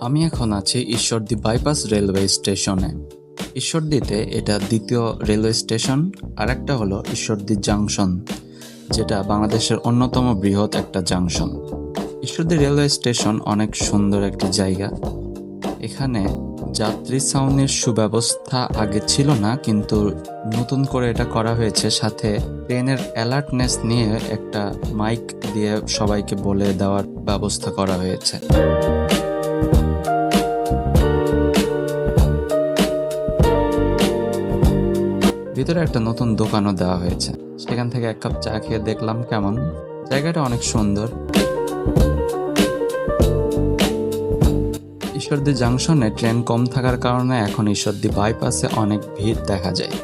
আমি এখন আছি ঈশ্বরদী বাইপাস রেলওয়ে স্টেশনে। ঈশ্বরদীতে এটা দ্বিতীয় রেলওয়ে স্টেশন, আর একটা হলো ঈশ্বরদী জাংশন, যেটা বাংলাদেশের অন্যতম বৃহৎ একটা জাংশন। ঈশ্বরদী রেলওয়ে স্টেশন অনেক সুন্দর একটি জায়গা। এখানে যাত্রী ছাউনির সুব্যবস্থা আগে ছিল না, কিন্তু নতুন করে এটা করা হয়েছে। সাথে ট্রেনের অ্যালার্টনেস নিয়ে একটা মাইক দিয়ে সবাইকে বলে দেওয়ার ব্যবস্থা করা হয়েছে। ভিতরে একটা নতুন দোকানও দেওয়া হয়েছে, সেখান থেকে এক কাপ চা খেয়ে দেখলাম কেমন। জায়গাটা অনেক সুন্দর। ঈশ্বরদী জাংশনে ট্রেন কম থাকার কারণে এখন ঈশ্বরদী বাইপাসে অনেক ভিড় দেখা যায়।